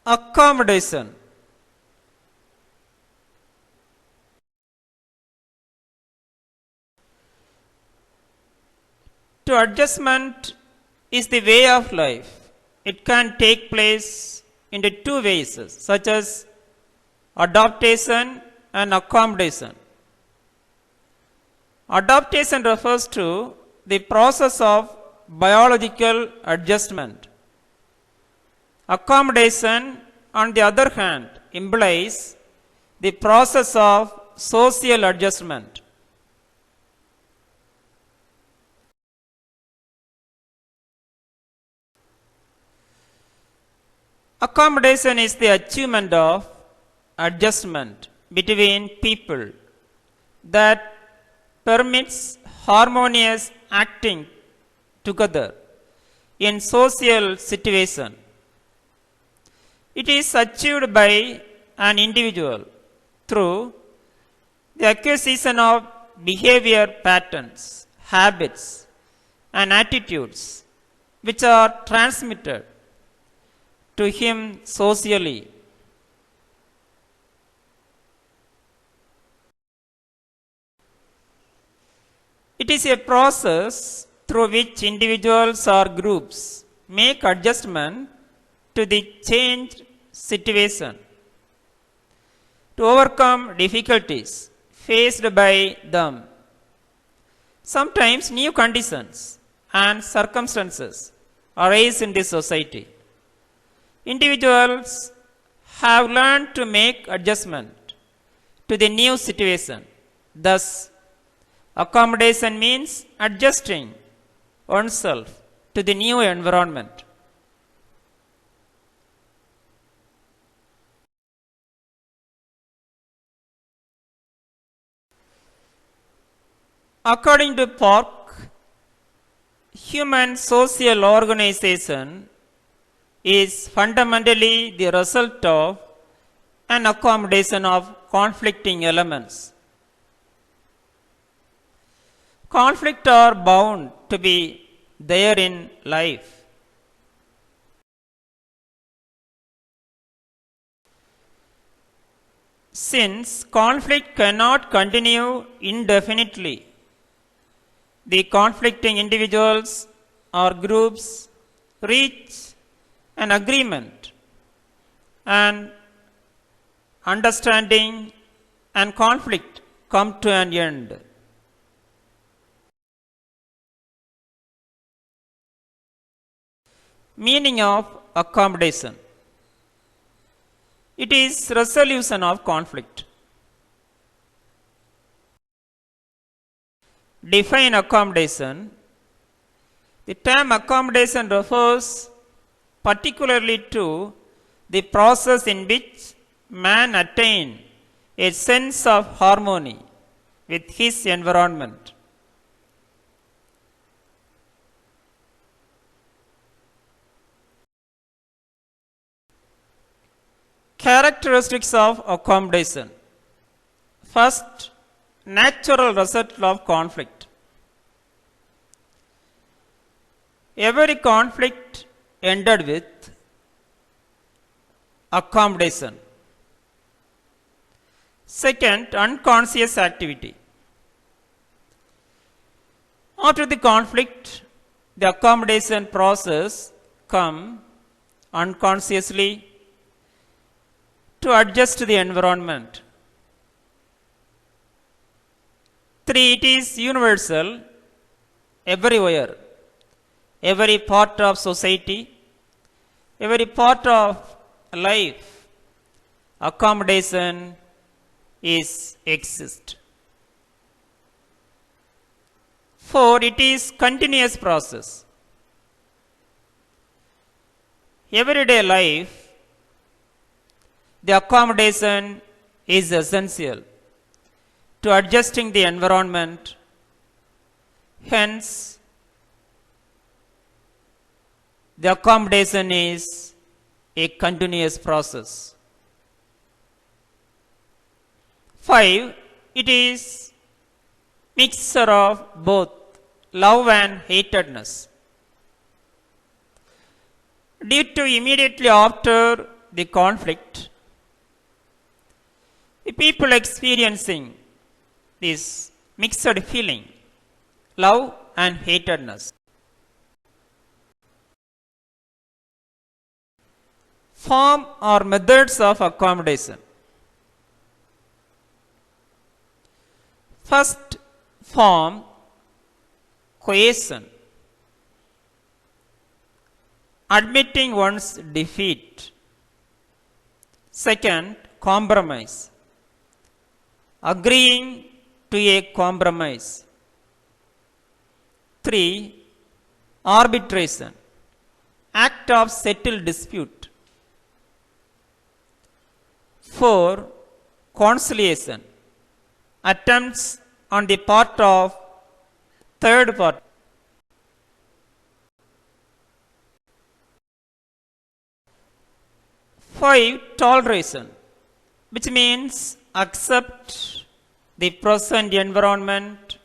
Accommodation. To adjustment is the way of life. It can take place in the two ways, such as adaptation and accommodation. Adaptation refers to the process of biological adjustment. Accommodation, on the other hand, implies the process of social adjustment. Accommodation is the achievement of adjustment between people that permits harmonious acting together in social situation. It is achieved by an individual through the acquisition of behavior patterns, habits, and attitudes which are transmitted to him socially. It is a process through which individuals or groups make adjustment to the changed situation to overcome difficulties faced by them. Sometimes new conditions and circumstances arise in the society. Individuals have learned to make adjustment to the new situation. Thus, accommodation means adjusting oneself to the new environment. According to Park, human social organization is fundamentally the result of an accommodation of conflicting elements. Conflict are bound to be there in life. Since conflict cannot continue indefinitely, the conflicting individuals or groups reach an agreement and understanding and conflict come to an end. Meaning of accommodation. It is resolution of conflict. Define accommodation. The term accommodation refers particularly to the process in which man attains a sense of harmony with his environment. Characteristics of accommodation. First, natural result of conflict. Every conflict ended with accommodation. Second, unconscious activity. After the conflict, the accommodation process comes unconsciously to adjust to the environment. 3. It is universal, everywhere, every part of society, every part of life, accommodation exists. 4. It is continuous process. Everyday life, the accommodation is essential to adjusting the environment. Hence, the accommodation is a continuous process. 5. It is mixture of both love and hatedness. Due to immediately after the conflict, the people experiencing this mixed feeling, love and hatredness. Form or methods of accommodation. First form, cohesion, admitting one's defeat. Second, compromise, agreeing to a compromise. 3. Arbitration, act of settled dispute. 4. Conciliation, attempts on the part of third party. 5. Toleration, which means accept the present environment,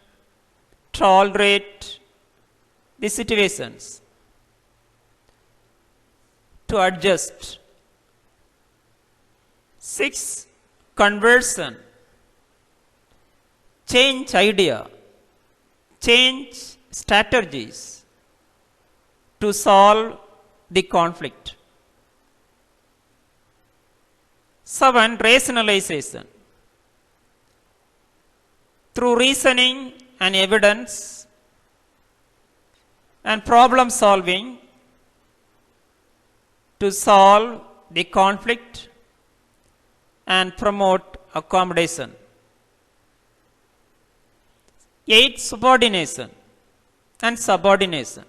tolerate the situations, to adjust. 6. Conversion, change idea, change strategies to solve the conflict. 7. Rationalization, through reasoning and evidence and problem solving to solve the conflict and promote accommodation. 8. Subordination and subordination.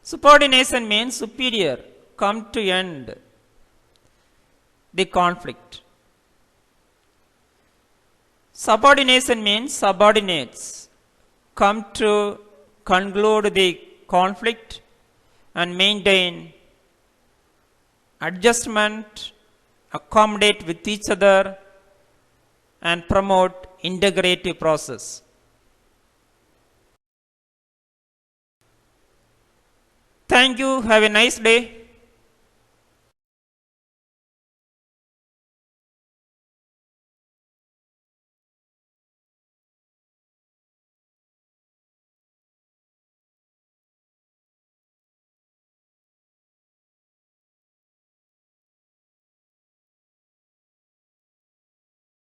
Subordination means superior, come to end the conflict. Subordination means subordinates, come to conclude the conflict and maintain adjustment, accommodate with each other and promote integrative process. Thank you. Have a nice day.